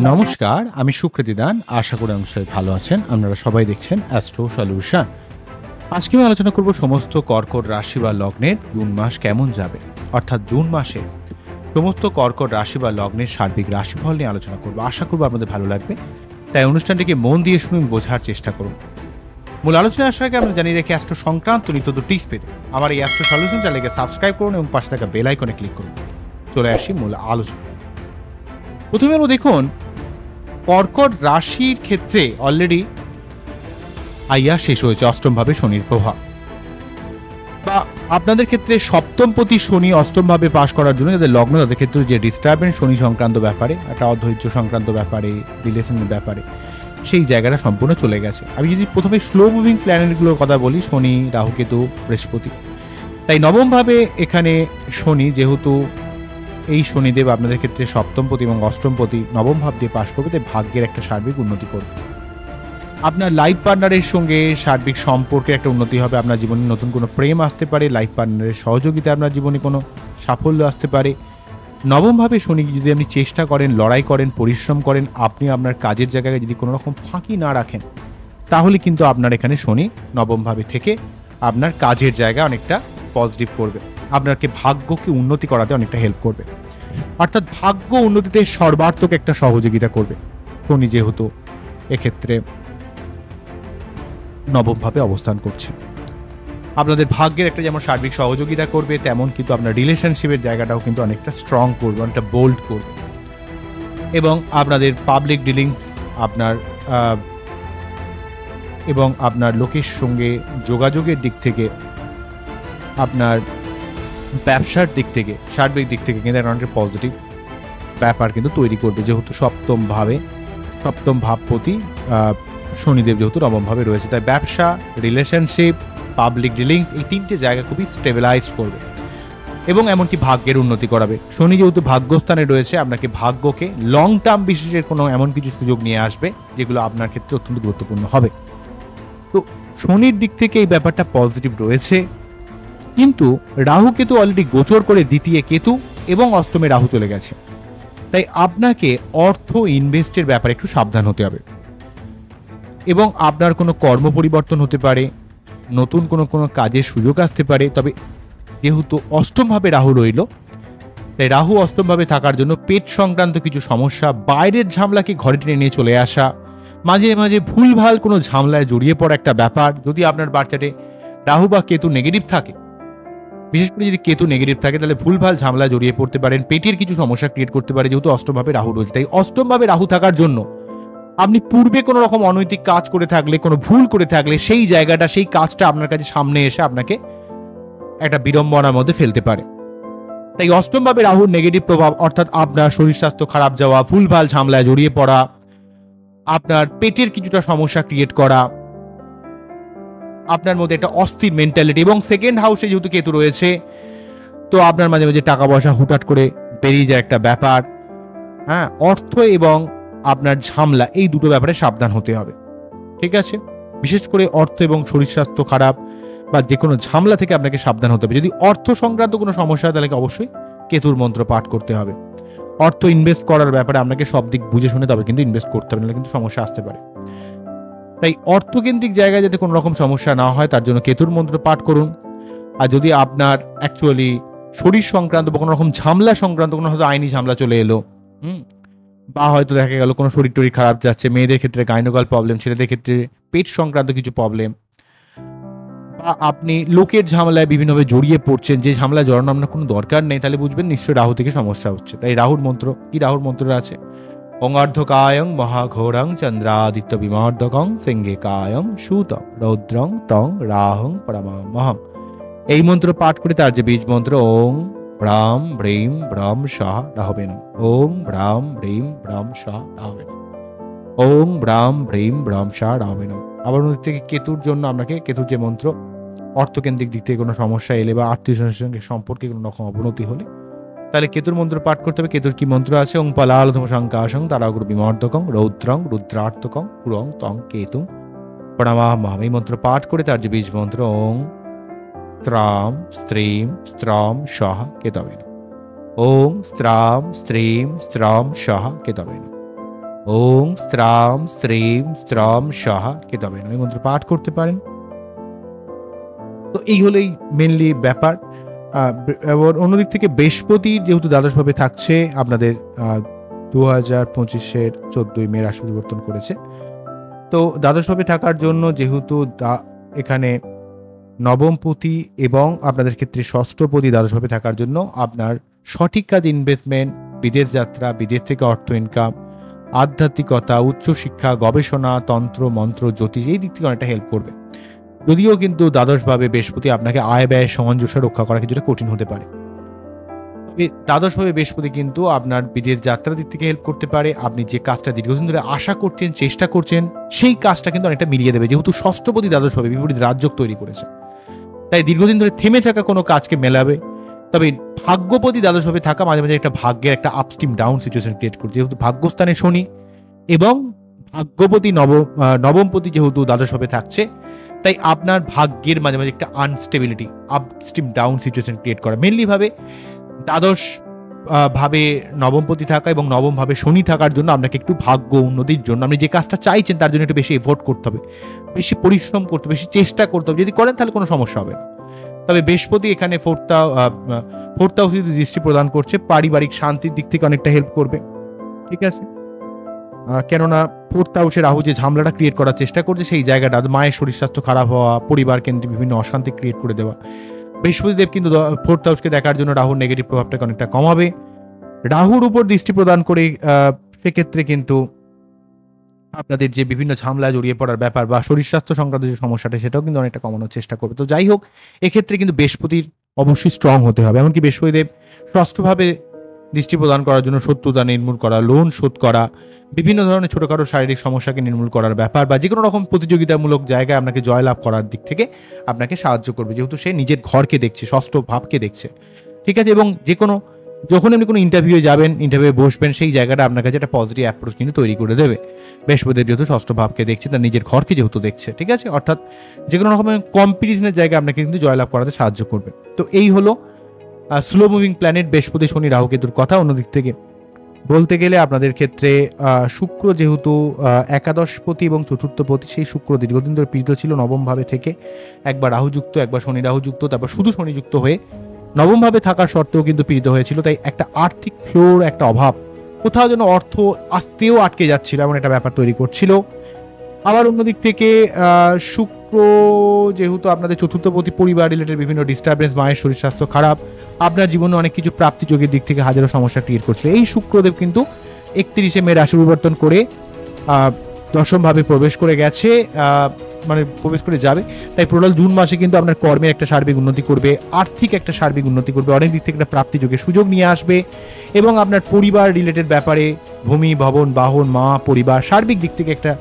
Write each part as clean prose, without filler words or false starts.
নমস্কার, আমি সুকৃতি দান। আশা করি আমার সবাই ভালো আছেন। আপনারা সবাই দেখছেন অ্যাস্ট্রো সলিউশন। আজকে আমি আলোচনা করব সমস্ত কর্কট রাশি বা লগ্নের জুন মাস কেমন যাবে। অর্থাৎ জুন মাসে সমস্ত কর্কট রাশি বা লগ্নের সার্বিক রাশিফল নিয়ে আলোচনা করব। আশা করব আপনাদের ভালো লাগবে। তাই অনুষ্ঠানটিকে মন দিয়ে শুনুন, বোঝার চেষ্টা করুন। মূল আলোচনায় আসার আগে আপনারা জানিয়ে রেখে অ্যাস্ট্রো সংক্রান্ত নিত্য টিপস পেতে আমার এই অ্যাস্ট্রো সলিউশন চ্যানেলকে সাবস্ক্রাইব করুন এবং পাশে থাকা বেল আইকনে ক্লিক করুন। চলে আসি মূল আলোচনা। প্রথমে আমরা দেখুন কর্কট রাশির ক্ষেত্রে অলরেডি আইয়া শেষ হয়েছে অষ্টমভাবে শনির প্রভাব, বা আপনাদের ক্ষেত্রে সপ্তমপতি শনি অষ্টমভাবে পাশ করার জন্য যাদের লগ্ন তাদের ক্ষেত্রে যে ডিস্টারবেন্স শনি সংক্রান্ত ব্যাপারে, একটা অধৈর্য সংক্রান্ত ব্যাপারে, রিলেশনের ব্যাপারে, সেই জায়গাটা সম্পূর্ণ চলে গেছে। আমি যদি প্রথমে স্লো মুভিং প্ল্যানেটগুলোর কথা বলি, শনি, রাহু, কেতু, বৃহস্পতি, তাই নবমভাবে এখানে শনি, যেহেতু এই শনিদেব আপনাদের ক্ষেত্রে সপ্তমপতি এবং অষ্টমপতি নবম ভাব দিয়ে পাশ করবে, তাই ভাগ্যের একটা সার্বিক উন্নতি করবে। আপনার লাইফ পার্টনারের সঙ্গে সার্বিক সম্পর্কের একটা উন্নতি হবে। আপনার জীবনে নতুন কোনো প্রেম আসতে পারে, লাইফ পার্টনারের সহযোগিতা আপনার জীবনে কোনো সাফল্য আসতে পারে। নবমভাবে শনি যদি আপনি চেষ্টা করেন, লড়াই করেন, পরিশ্রম করেন, আপনি আপনার কাজের জায়গায় যদি কোনো রকম ফাঁকি না রাখেন, তাহলে কিন্তু আপনার এখানে শনি নবমভাবে থেকে আপনার কাজের জায়গা অনেকটা পজিটিভ করবে, আপনাকে ভাগ্যকে উন্নতি করাতে অনেকটা হেল্প করবে। অর্থাৎ ভাগ্য উন্নতিতে সর্বাত্মক একটা সহযোগিতা করবে শনি, যেহেতু এক্ষেত্রে নবমভাবে অবস্থান করছে। আপনাদের ভাগ্যের একটা যেমন সার্বিক সহযোগিতা করবে, তেমন কিন্তু আপনার রিলেশনশিপের জায়গাটাও কিন্তু অনেকটা স্ট্রং করবে, অনেকটা বোল্ড করবে। এবং আপনাদের পাবলিক ডিলিংস, আপনার লোকের সঙ্গে যোগাযোগের দিক থেকে, আপনার ব্যবসার দিক থেকে, সার্বিক দিক থেকে কিন্তু অনেকটা পজিটিভ ব্যাপার কিন্তু তৈরি করবে, যেহেতু সপ্তম ভাবপতি শনিদেব যেহেতু নবমভাবে রয়েছে। তাই ব্যবসা, রিলেশনশিপ, পাবলিক ডিলিংস, এই তিনটে জায়গা খুবই স্টেবিলাইজ করবে এবং এমনকি ভাগ্যের উন্নতি করাবে। শনি যেহেতু ভাগ্যস্থানে রয়েছে, আপনাকে ভাগ্যকে লং টার্ম বিশেষের কোনো এমন কিছু সুযোগ নিয়ে আসবে যেগুলো আপনার ক্ষেত্রে অত্যন্ত গুরুত্বপূর্ণ হবে। তো শনির দিক থেকে এই ব্যাপারটা পজিটিভ রয়েছে, কিন্তু রাহু কেতু অলরেডি গোচর করে দ্বিতীয় কেতু এবং অষ্টমে রাহু চলে গেছে। তাই আপনাকে অর্থ ইনভেস্টের ব্যাপারে একটু সাবধান হতে হবে এবং আপনার কোনো কর্ম পরিবর্তন হতে পারে, নতুন কোনো কাজের সুযোগ আসতে পারে। তবে যেহেতু অষ্টমভাবে রাহু রইল, তাই রাহু অষ্টমভাবে থাকার জন্য পেট সংক্রান্ত কিছু সমস্যা, বাইরের ঝামেলাকে ঘরে টেনে নিয়ে চলে আসা, মাঝে মাঝে ভুলভাল কোনো ঝামেলায় জড়িয়ে পড়া একটা ব্যাপার। যদি আপনার বাচ্চাটে রাহু বা কেতু নেগেটিভ থাকে, বিশেষ করে যদি কেতু নেগেটিভ থাকে, তাহলে ভুলভাল ঝামেলা জড়িয়ে পড়তে পারেন, পেটের কিছু সমস্যা ক্রিয়েট করতে পারে, যেহেতু অষ্টমভাবে রাহু রয়েছে। তাই অষ্টমভাবে রাহু থাকার জন্য আপনি পূর্বে কোনো রকম অনৈতিক কাজ করে থাকলে, কোনো ভুল করে থাকলে, সেই জায়গাটা, সেই কাজটা আপনার কাছে সামনে এসে আপনাকে একটা বিড়ম্বনার মধ্যে ফেলতে পারে। তাই অষ্টমভাবে রাহুর নেগেটিভ প্রভাব, অর্থাৎ আপনার শরীর স্বাস্থ্য খারাপ যাওয়া, ভুলভাল ঝামেলায় জড়িয়ে পড়া, আপনার পেটের কিছুটা সমস্যা ক্রিয়েট করা, আপনার মধ্যে একটা অস্থির মেন্টালিটি, এবং সেকেন্ড হাউসে যেহেতু কেতু রয়েছে, তো আপনার মাঝে মাঝে টাকা পয়সা হুটহাট করে বেরিয়ে যায় একটা ব্যাপার। হ্যাঁ, অর্থ এবং আপনার ঝামেলা, এই দুটো ব্যাপারে সাবধান হতে হবে। ঠিক আছে, বিশেষ করে অর্থ এবং শরীর স্বাস্থ্য খারাপ বা যে কোনো ঝামেলা থেকে আপনাকে সাবধান হতে হবে। যদি অর্থ সংক্রান্ত কোনো সমস্যা হয়, তাহলে অবশ্যই কেতুর মন্ত্র পাঠ করতে হবে। অর্থ ইনভেস্ট করার ব্যাপারে আপনাকে সব দিক বুঝে শুনে তবে কিন্তু ইনভেস্ট করতে হবে, নাহলে কিন্তু সমস্যা আসতে পারে। তাই অর্থকেন্দ্রিক জায়গায় যাতে কোনো রকম সমস্যা না হয়, তার জন্য কেতুর মন্ত্র পাঠ করুন। আর যদি আপনার অ্যাকচুয়ালি শরীর সংক্রান্ত বা কোনো রকম ঝামেলা সংক্রান্ত কোনো হয়তো আইনি ঝামেলা চলে এলো, বা হয়তো দেখা গেল কোনো শরীর টরীর খারাপ যাচ্ছে, মেয়েদের ক্ষেত্রে গাইনোকল প্রবলেম, ছেলেদের ক্ষেত্রে পেট সংক্রান্ত কিছু প্রবলেম, বা আপনি লোকের ঝামেলায় বিভিন্নভাবে জড়িয়ে পড়ছেন, যে ঝামেলা জড়ানো আপনার কোনো দরকার নেই, তাহলে বুঝবেন নিশ্চয়ই রাহু থেকে সমস্যা হচ্ছে। তাই রাহুর মন্ত্র কি, রাহুর মন্ত্র আছে অঙ্গার্ধকায়ং মহাঘোরং চন্দ্রাদিত্য বিমার্ধকং সিংহে কায়ং সুতং রৌদ্রং তং রাহং পরমামহং। এই মন্ত্র পাঠ করে তার যে বীজ মন্ত্র ওং ব্রাম ব্রীম ব্রম শাহ রাহবেন, ওং ব্রাম ব্রীম ব্রম শাহ রাহবেন, ওং ব্রাম ব্রীম ব্রম শাহ রাহবেন। আবার মধ্যে থেকে কেতুর জন্য আপনাকে কেতুর যে মন্ত্র, অর্থকেন্দ্রিক দিক থেকে কোনো সমস্যা এলে বা আত্মীয় স্বজনের সঙ্গে সম্পর্কে কোনো রকম অবনতি হলে, তাহলে কেতুর মন্ত্র পাঠ করতে হবে। কেতুর কি মন্ত্র আছে ওং পলালধম শঙ্কাশং তারাগুরু বিমর্দকং রৌদ্রং রুদ্রার্তকং পুরং তং কেতুং প্রণমামহম। এই মন্ত্র পাঠ করে তার যে বীজ মন্ত্র ওং স্ত্রাম স্ত্রীম স্ত্রাম সহ কেতবেন, ওং স্ত্রাম স্ত্রীম স্ত্রাম সহ কেতবেন, ওং শ্রাম শ্রীম শ্রম সাহা কেতবে নয় মন্ত্র পাঠ করতে পারেন। তো এই হলেই মেনলি ব্যাপার। এবার অন্যদিক থেকে বৃহস্পতির যেহেতু দ্বাদশভাবে থাকছে, আপনাদের 2025-এর 14ই মে রাশি পরিবর্তন করেছে। তো দ্বাদশভাবে থাকার জন্য যেহেতু এখানে নবমপতি এবং আপনাদের ক্ষেত্রে ষষ্ঠপতি দ্বাদশভাবে থাকার জন্য আপনার সঠিক কাজ, ইনভেস্টমেন্ট, বিদেশ যাত্রা, বিদেশ থেকে অর্থ ইনকাম, আধ্যাত্মিকতা, উচ্চশিক্ষা, গবেষণা, তন্ত্র মন্ত্র, জ্যোতিষ এই দিক থেকে অনেকটা হেল্প করবে। যদিও কিন্তু দ্বাদশভাবে বৃহস্পতি আপনাকে আয় ব্যয় সামঞ্জস্য রক্ষা করা কিছুটা কঠিন হতে পারে। দ্বাদশভাবে বৃহস্পতি কিন্তু আপনার বিদেশ যাত্রার দিক থেকে হেল্প করতে পারে। আপনি যে কাজটা দীর্ঘদিন ধরে আশা করছেন, চেষ্টা করছেন, সেই কাজটা কিন্তু অনেকটা মিলিয়ে দেবে, যেহেতু ষষ্ঠপতি দ্বাদশভাবে বিপরীত রাজযোগ তৈরি করেছে। তাই দীর্ঘদিন ধরে থেমে থাকা কোনো কাজকে মেলাবে। তবে ভাগ্যপতি দ্বাদশভাবে থাকা মাঝে মাঝে একটা ভাগ্যের একটা আপস্টিম ডাউন সিচুয়েশন ক্রিয়েট করছে, যেহেতু ভাগ্যস্থানে শনি এবং ভাগ্যপতি নবমপতি যেহেতু দ্বাদশভাবে থাকছে, তাই আপনার ভাগ্যের মাঝে মাঝে একটা আনস্টেবিলিটি, আপস্টিম ডাউন সিচুয়েশন ক্রিয়েট করা। মেনলি ভাবে দ্বাদশ ভাবে নবমপতি থাকা এবং নবম ভাবে শনি থাকার জন্য আপনাকে একটু ভাগ্য উন্নতির জন্য আপনি যে কাজটা চাইছেন তার জন্য একটু বেশি এফোর্ট করতে হবে, বেশি পরিশ্রম করতে হবে, বেশি চেষ্টা করতে হবে। যদি করেন তাহলে কোনো সমস্যা হবে না। তবে বৃহস্পতি এখানে ফোর্থ হাউসে দৃষ্টি প্রদান করছে, পারিবারিক শান্তির দিক থেকে অনেকটা হেল্প করবে। ঠিক আছে, কেননা ফোর্থ হাউসে রাহু যে ঝামেলাটা ক্রিয়েট করার চেষ্টা করছে, সেই জায়গাটা মায়ের শরীর স্বাস্থ্য খারাপ হওয়া, পরিবার কেন্দ্রিক বিভিন্ন অশান্তি ক্রিয়েট করে দেওয়া। বৃহস্পতিদেব কিন্তু ফোর্থ হাউসকে দেখার জন্য রাহুর নেগেটিভ প্রভাবটাকে অনেকটা কমাবে। রাহুর উপর দৃষ্টি প্রদান করে সেক্ষেত্রে কিন্তু আপনাদের যে বিভিন্ন ঝামেলা জড়িয়ে পড়ার ব্যাপার বা শরীর স্বাস্থ্য সংক্রান্ত যে সমস্যাটা, সেটাও কিন্তু অনেকটা কমানোর চেষ্টা করবে। তো যাই হোক, এক্ষেত্রে কিন্তু বৃহস্পতির অবশ্যই স্ট্রং হতে হবে। এমনকি বৃহস্পতিদেব ষষ্ঠভাবে দৃষ্টি প্রদান করার জন্য শত্রুতা নির্মূল করা, লোন শোধ করা, বিভিন্ন ধরনের ছোটখাটো শারীরিক সমস্যাকে নির্মূল করার ব্যাপার বা যে কোনো রকম প্রতিযোগিতামূলক জায়গায় আপনাকে জয়লাভ করার দিক থেকে আপনাকে সাহায্য করবে, যেহেতু সে নিজের ঘরকে দেখছে, ষষ্ঠ ভাবকে দেখছে। ঠিক আছে, এবং যে কোনো যখন আপনি কোনো ইন্টারভিউ যাবেন, ইন্টারভিউ বসবেন, সেই জায়গাটা আপনার কাছে একটা পজিটিভ অ্যাপ্রোচ কিন্তু তৈরি করে দেবে। বৃহস্পতিদেব যেহেতু ষষ্ঠ ভাবকে দেখছে, তার নিজের ঘরকে যেহেতু দেখছে, ঠিক আছে, অর্থাৎ যে কোনো রকমের কম্পিটিশনের জায়গায় আপনাকে কিন্তু জয়লাভ করাতে সাহায্য করবে। তো এই হলো স্লো মুভিং প্ল্যানেট বৃহস্পতি শনি রাহু কেতুর কথা। অন্যদিক থেকে বলতে গেলে আপনাদের ক্ষেত্রে শুক্র যেহেতু একাদশপতি এবং চতুর্থপতি, সেই শুক্র দীর্ঘদিন ধরে পীড়িত ছিল নবম ভাবে থেকে, একবার রাহুযুক্ত, একবার শনি রাহুযুক্ত, তারপর শুধু শনিযুক্ত হয়ে নবম ভাবে থাকার সত্ত্বেও কিন্তু পীড়িত হয়েছিল। তাই একটা আর্থিক ফ্লোর, একটা অভাব, কোথাও যেন অর্থ আসতেও আটকে যাচ্ছিল, এমন একটা ব্যাপার তৈরি করছিল। আবার অন্যদিক থেকে শুক্র যেহেতু আপনাদের চতুর্থপতি, পরিবার রিলেটেড বিভিন্ন ডিস্টারবেন্স, মায়ের শরীর স্বাস্থ্য খারাপ, আপনার জীবনে অনেক কিছু প্রাপ্তিযোগের দিক থেকে হাজারো সমস্যা ক্রিয়েট করছিল। এই শুক্রদেব কিন্তু 31শে মে রাশি পরিবর্তন করে দশম ভাবে প্রবেশ করে গেছে, মানে প্রবেশ করে যাবে। তাই টোটাল জুন মাসে কিন্তু আপনার কর্মের একটা সার্বিক উন্নতি করবে, আর্থিক একটা সার্বিক উন্নতি করবে, অনেক দিক থেকে একটা প্রাপ্তিযোগের সুযোগ নিয়ে আসবে এবং আপনার পরিবার রিলেটেড ব্যাপারে ভূমি, ভবন, বাহন, মা, পরিবার সার্বিক দিক থেকে একটা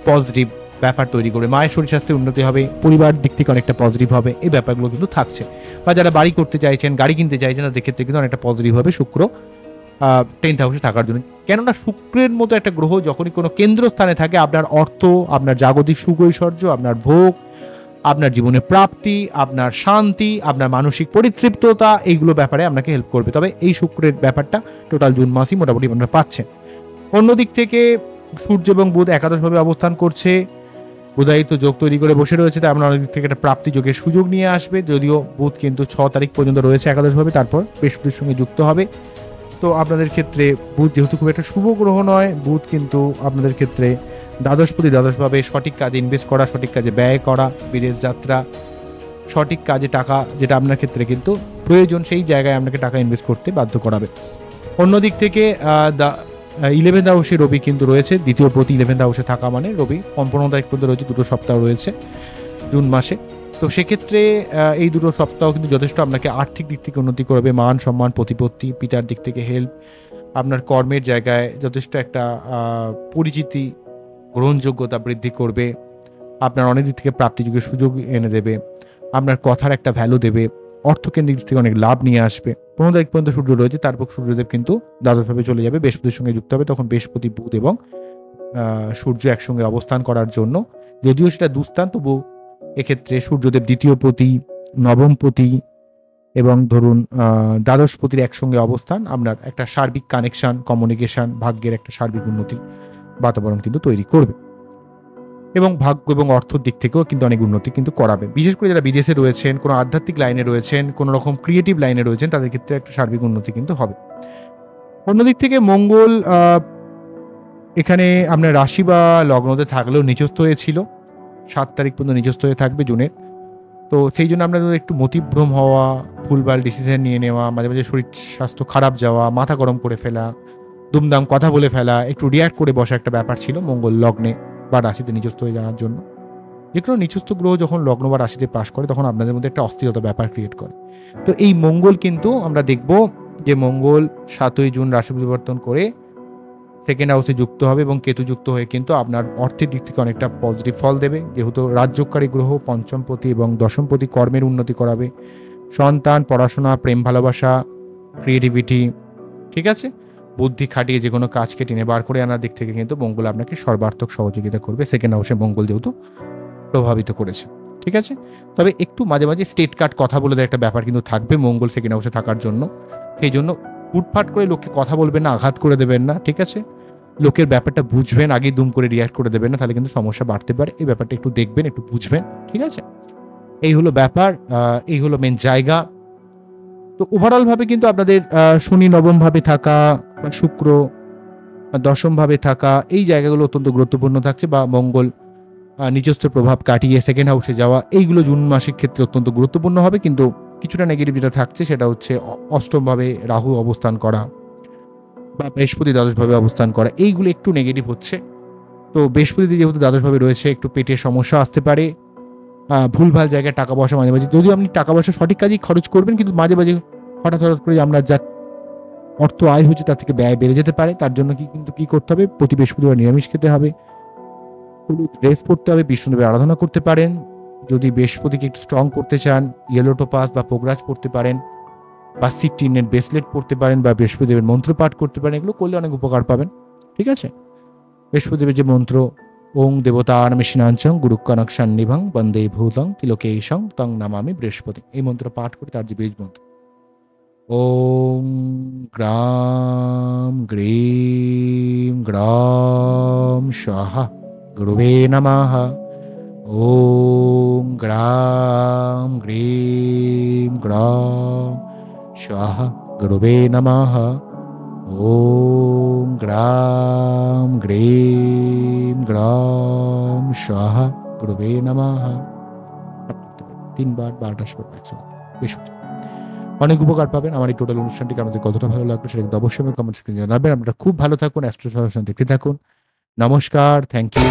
পজিটিভ ব্যাপার তৈরি করবে। মায়ের শরীর স্বাস্থ্যের উন্নতি হবে, পরিবার দিক থেকে অনেকটা পজিটিভ হবে, এই ব্যাপারগুলো কিন্তু থাকছে। বা যারা বাড়ি করতে চাইছেন, গাড়ি কিনতে চাইছেন, তাদের ক্ষেত্রে কিন্তু অনেকটা পজিটিভ হবে শুক্র 10th হাউসে থাকার জন্য। কেননা শুক্রের মতো একটা গ্রহ যখনই কোনো কেন্দ্রস্থানে থাকে, আপনার অর্থ, আপনার জাগতিক সুখ ঐশ্বর্য, আপনার ভোগ, আপনার জীবনের প্রাপ্তি, আপনার শান্তি, আপনার মানসিক পরিতৃপ্ততা, এইগুলো ব্যাপারে আপনাকে হেল্প করবে। তবে এই শুক্রের ব্যাপারটা টোটাল জুন মাসই মোটামুটি আপনারা পাচ্ছেন। অন্যদিক থেকে সূর্য এবং বুধ একাদশভাবে অবস্থান করছে, বুধায়িত যোগ তৈরি করে বসে রয়েছে, তাই আপনার অনেক দিক থেকে একটা প্রাপ্তি যোগের সুযোগ নিয়ে আসবে। যদিও বুধ কিন্তু 6 তারিখ পর্যন্ত রয়েছে একাদশভাবে, তারপর বৃহস্পতির সঙ্গে যুক্ত হবে। তো আপনাদের ক্ষেত্রে বুধ যেহেতু খুব একটা শুভ গ্রহ নয়, বুধ কিন্তু আপনাদের ক্ষেত্রে দ্বাদশভাবে সঠিক কাজে ইনভেস্ট করা, সঠিক কাজে ব্যয় করা, বিদেশ যাত্রা, সঠিক কাজে টাকা যেটা আপনার ক্ষেত্রে কিন্তু প্রয়োজন, সেই জায়গায় আপনাকে টাকা ইনভেস্ট করতে বাধ্য করাবে। অন্যদিক থেকে 11th হাউসে রবি কিন্তু রয়েছে, দ্বিতীয় প্রতি 11th হাউসে থাকা মানে রবি 15 তারিখ পর্যন্ত রয়েছে, 2 সপ্তাহ রয়েছে জুন মাসে। তো সেক্ষেত্রে এই 2 সপ্তাহ কিন্তু যথেষ্ট আপনাকে আর্থিক দিক থেকে উন্নতি করবে, মান সম্মান, প্রতিপত্তি, পিতার দিক থেকে হেল্প, আপনার কর্মের জায়গায় যথেষ্ট একটা পরিচিতি, গ্রহণযোগ্যতা বৃদ্ধি করবে, আপনার অনেক দিক থেকে প্রাপ্তিযোগের সুযোগ এনে দেবে, আপনার কথার একটা ভ্যালু দেবে, অর্থকেন্দ্রিক দিক থেকে অনেক লাভ নিয়ে আসবে। 15 তারিখ পর্যন্ত সূর্য রয়েছে, তারপর সূর্যদেব কিন্তু দ্বাদশভাবে চলে যাবে, বৃহস্পতির সঙ্গে যুক্ত হবে। তখন বৃহস্পতি, বুধ এবং সূর্য একসঙ্গে অবস্থান করার জন্য, যদিও সেটা দুস্থান, তবু এক্ষেত্রে সূর্যদেব দ্বিতীয় পতি, নবম পতি এবং ধরুন দ্বাদশপতির একসঙ্গে অবস্থান আপনার একটা সার্বিক কানেকশন, কমিউনিকেশন, ভাগ্যের একটা সার্বিক উন্নতি বাতাবরণ কিন্তু তৈরি করবে এবং ভাগ্য এবং অর্থের দিক থেকেও কিন্তু অনেক উন্নতি কিন্তু করাবে। বিশেষ করে যারা বিদেশে রয়েছেন, কোনো আধ্যাত্মিক লাইনে রয়েছেন, কোনো রকম ক্রিয়েটিভ লাইনে রয়েছেন, তাদের ক্ষেত্রে একটা সার্বিক উন্নতি কিন্তু হবে। অন্যদিক থেকে মঙ্গল এখানে আপনার রাশি বা লগ্নতে থাকলেও নিচস্থ হয়েছিল, 7 তারিখ পর্যন্ত নিচস্থ হয়ে থাকবে জুনের। তো সেই জন্য আপনাদের একটু মতিভ্রম হওয়া, ভুলভাল ডিসিশন নিয়ে নেওয়া, মাঝে মাঝে শরীর স্বাস্থ্য খারাপ যাওয়া, মাথা গরম করে ফেলা, দুমদাম কথা বলে ফেলা, একটু রিয়াক্ট করে বসা একটা ব্যাপার ছিল মঙ্গল লগ্নে বা রাশিতে নিচস্থ হয়ে যাওয়ার জন্য। যে কোনো নিচস্থ গ্রহ যখন লগ্ন বা রাশিতে পাশ করে তখন আপনাদের মধ্যে একটা অস্থিরতা ব্যাপার ক্রিয়েট করে। তো এই মঙ্গল কিন্তু আমরা দেখব যে মঙ্গল 7ই জুন রাশি পরিবর্তন করে সেকেন্ড হাউসে যুক্ত হবে এবং কেতু যুক্ত হয়ে কিন্তু আপনার অর্থের দিক থেকে অনেকটা পজিটিভ ফল দেবে, যেহেতু রাজযোগকারী গ্রহ পঞ্চমপতি এবং দশমপতি কর্মের উন্নতি করাবে, সন্তান, পড়াশোনা, প্রেম ভালোবাসা, ক্রিয়েটিভিটি, ঠিক আছে, বুদ্ধি খাটিয়ে যে কোনো কাজকে টেনে বার করে আনার দিক থেকে কিন্তু মঙ্গল আপনাকে সর্বার্থক সহযোগিতা করবে, সেকেন্ড হাউসে মঙ্গল যেহেতু প্রভাবিত করেছে। ঠিক আছে, তবে একটু মাঝে মাঝে স্টেট কাট কথা বলে দেওয়ার একটা ব্যাপার কিন্তু থাকবে মঙ্গল সেকেন্ড হাউসে থাকার জন্য। সেই জন্য ফুটফাট করে লোককে কথা বলবেন না, আঘাত করে দেবেন না, ঠিক আছে, লোকের ব্যাপারটা বুঝবেন, আগেই দুম করে রিয়াক্ট করে দেবেন না, তাহলে কিন্তু সমস্যা বাড়তে পারে। এই ব্যাপারটা একটু দেখবেন, একটু বুঝবেন, ঠিক আছে। এই হলো ব্যাপার, এই হলো মেন জায়গা। তো ওভারঅল ভাবে কিন্তু আপনাদের শনি নবম ভাবে থাকা বা শুক্র দশম ভাবে থাকা এই জায়গাগুলো অত্যন্ত গুরুত্বপূর্ণ থাকছে, বা মঙ্গল নিজস্ব প্রভাব কাটিয়ে সেকেন্ড হাউসে যাওয়া, এইগুলো জুন মাসের ক্ষেত্রে অত্যন্ত গুরুত্বপূর্ণ হবে। কিন্তু কিছুটা নেগেটিভ যেটা থাকছে সেটা হচ্ছে অষ্টম ভাবে রাহু অবস্থান করা বা বৃহস্পতি দ্বাদশভাবে অবস্থান করা, এইগুলো একটু নেগেটিভ হচ্ছে। তো বৃহস্পতিতে যেহেতু দ্বাদশভাবে রয়েছে, একটু পেটের সমস্যা আসতে পারে, ভুলভাল জায়গায় টাকা পয়সা মাঝে মাঝে, যদি আপনি টাকা পয়সা সঠিক কাজেই খরচ করবেন, কিন্তু মাঝে মাঝে হঠাৎ হঠাৎ করে আমরা যা অর্থ আয় হচ্ছে তার থেকে ব্যয় বেড়ে যেতে পারে। তার জন্য কিন্তু কি করতে হবে, প্রতি বৃহস্পতিবার নিরামিষ খেতে হবে, হলুদ ড্রেস পরতে হবে, বিষ্ণুদেবের আরাধনা করতে পারেন। যদি বৃহস্পতিকে একটু স্ট্রং করতে চান, ইয়েলো টোপাস বা পোগরাজ পড়তে পারেন, বা সিট্রিনের ব্রেসলেট পড়তে পারেন, বা বৃহস্পতিদেবের মন্ত্র পাঠ করতে পারেন, এগুলো করলে অনেক উপকার পাবেন। ঠিক আছে, বৃহস্পতিদেবের যে মন্ত্র, ওং দেবতানমিশিনাঞ্চং গুরুকনক সন্নিভং বন্দে ভূতং তিলকেশং তং নামামি বৃহস্পতি, এই মন্ত্র পাঠ করে তার যে বীজ মন্ত্র, ওম গ্রাম গ্রীম গ্রাম স্বাহা গুরুবে নমঃ, ওম গ্রাম গ্রীম গ্রাম স্বাহা গুরুবে নমঃ, ওম গ্রাম গ্রীম গ্রাম স্বাহা গুরুবে নমঃ। 3 বার 12টার পর বৃহস্পতি অনেক উপকার পাবেন। আমার এই টোটাল অনুষ্ঠানটিকে আমাদের কতটা ভালো লাগলো সেটা কিন্তু অবশ্যই কমেন্ট সেকশনে জানাবেন। আপনারা খুব ভালো থাকুন, অ্যাস্ট্রো দেখতে থাকুন। নমস্কার, থ্যাংক ইউ।